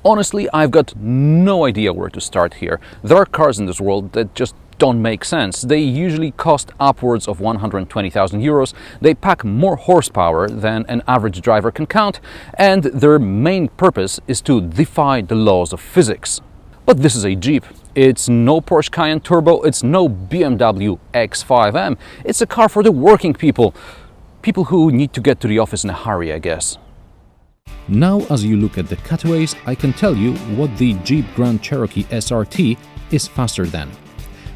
Honestly, I've got no idea where to start here. There are cars in this world that just don't make sense. They usually cost upwards of 120,000 euros, they pack more horsepower than an average driver can count, and their main purpose is to defy the laws of physics. But this is a Jeep. It's no Porsche Cayenne Turbo, it's no BMW X5M. It's a car for the working people. People who need to get to the office in a hurry, I guess. Now, as you look at the cutaways, I can tell you what the Jeep Grand Cherokee SRT is faster than.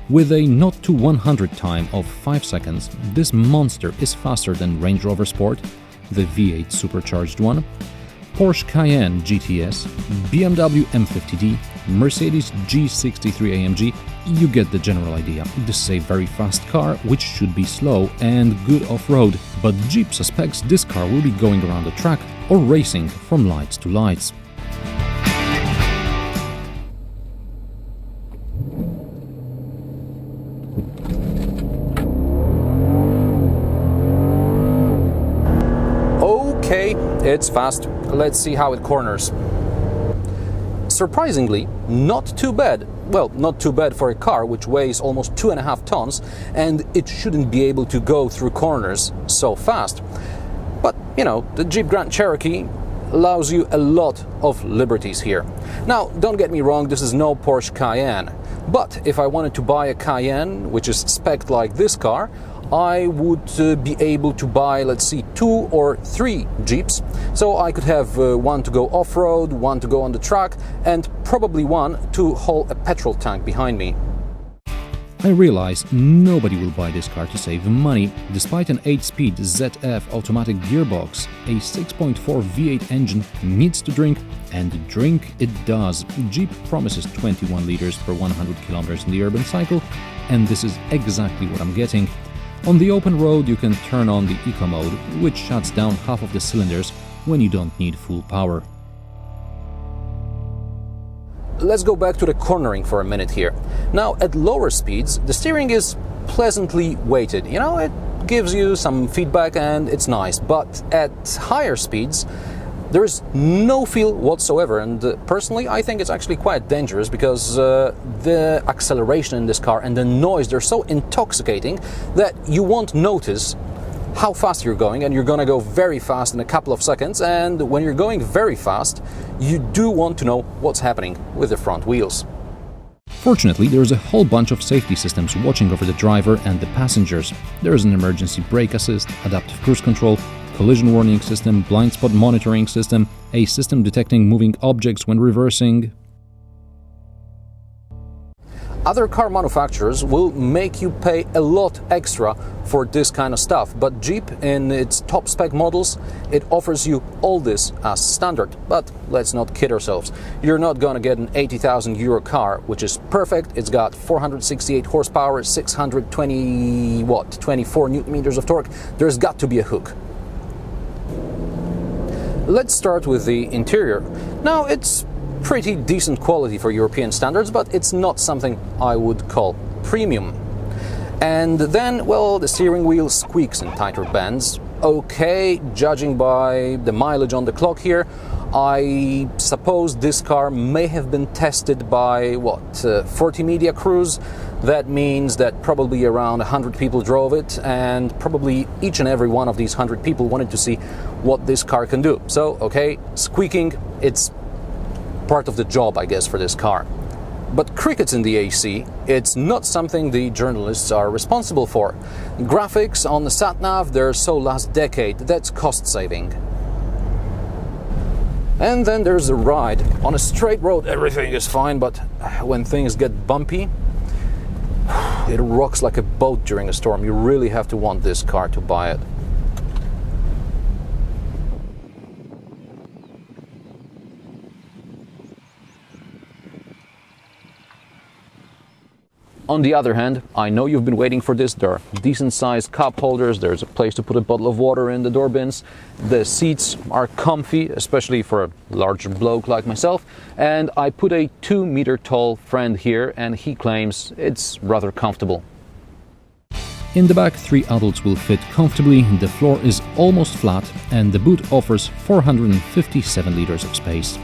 With a 0 to 100 time of 5 seconds, this monster is faster than Range Rover Sport, the V8 supercharged one, Porsche Cayenne GTS, BMW M50D, Mercedes G63 AMG. You get the general idea. This is a very fast car, which should be slow and good off-road, but Jeep suspects this car will be going around the track or racing from lights to lights. Okay, it's fast. Let's see how it corners. Surprisingly, not too bad. Well, not too bad for a car which weighs almost 2.5 tons, and it shouldn't be able to go through corners so fast. But, you know, the Jeep Grand Cherokee allows you a lot of liberties here. Now, don't get me wrong, this is no Porsche Cayenne. But if I wanted to buy a Cayenne, which is spec'd like this car, I would be able to buy, let's see, 2 or 3 Jeeps. So I could have one to go off-road, one to go on the track, and probably one to haul a petrol tank behind me. I realize nobody will buy this car to save money. Despite an 8-speed ZF automatic gearbox, a 6.4 V8 engine needs to drink, and drink it does. Jeep promises 21 liters per 100 kilometers in the urban cycle, and this is exactly what I'm getting. On the open road, you can turn on the Eco mode, which shuts down half of the cylinders when you don't need full power. Let's go back to the cornering for a minute here. Now, at lower speeds, the steering is pleasantly weighted. You know, it gives you some feedback and it's nice. But at higher speeds, there's no feel whatsoever. And personally, I think it's actually quite dangerous because the acceleration in this car and the noise, they're so intoxicating that you won't notice how fast you're going, and you're gonna go very fast in a couple of seconds. And when you're going very fast, you do want to know what's happening with the front wheels. Fortunately, there's a whole bunch of safety systems watching over the driver and the passengers. There's an emergency brake assist, adaptive cruise control, collision warning system, blind spot monitoring system, a system detecting moving objects when reversing. Other car manufacturers will make you pay a lot extra for this kind of stuff, but Jeep, in its top spec models, it offers you all this as standard. But let's not kid ourselves. You're not gonna get an 80,000 euro car, which is perfect. It's got 468 horsepower, 24 newton meters of torque. There's got to be a hook. Let's start with the interior. Now, it's pretty decent quality for European standards, but it's not something I would call premium. And then, well, the steering wheel squeaks in tighter bends. Okay, judging by the mileage on the clock here, I suppose this car may have been tested by, 40 media crews. That means that probably around 100 people drove it, and probably each and every one of these 100 people wanted to see what this car can do. So, okay, squeaking, it's part of the job, I guess, for this car. But crickets in the AC, it's not something the journalists are responsible for. Graphics on the sat-nav, they're so last decade, that's cost saving. And then there's the ride. On a straight road, everything is fine, but when things get bumpy, it rocks like a boat during a storm. You really have to want this car to buy it. On the other hand, I know you've been waiting for this. There are decent sized cup holders, there's a place to put a bottle of water in the door bins, the seats are comfy, especially for a larger bloke like myself, and I put a 2-meter tall friend here and he claims it's rather comfortable. In the back, 3 adults will fit comfortably, the floor is almost flat and the boot offers 457 liters of space.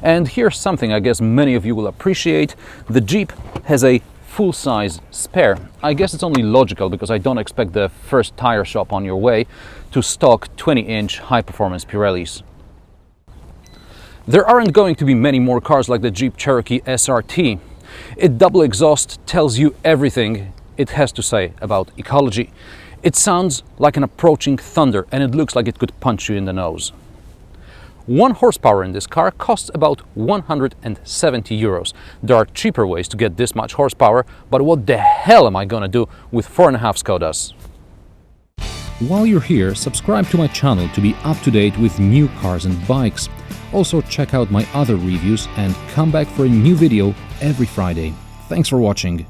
And here's something I guess many of you will appreciate. The Jeep has a full-size spare. I guess it's only logical because I don't expect the first tire shop on your way to stock 20-inch high-performance Pirellis. There aren't going to be many more cars like the Jeep Cherokee SRT. Its double exhaust tells you everything it has to say about ecology. It sounds like an approaching thunder and it looks like it could punch you in the nose. 1 horsepower in this car costs about 170 euros. There are cheaper ways to get this much horsepower, but what the hell am I gonna do with 4.5 Skodas? While you're here, subscribe to my channel to be up to date with new cars and bikes. Also check out my other reviews and come back for a new video every Friday. Thanks for watching.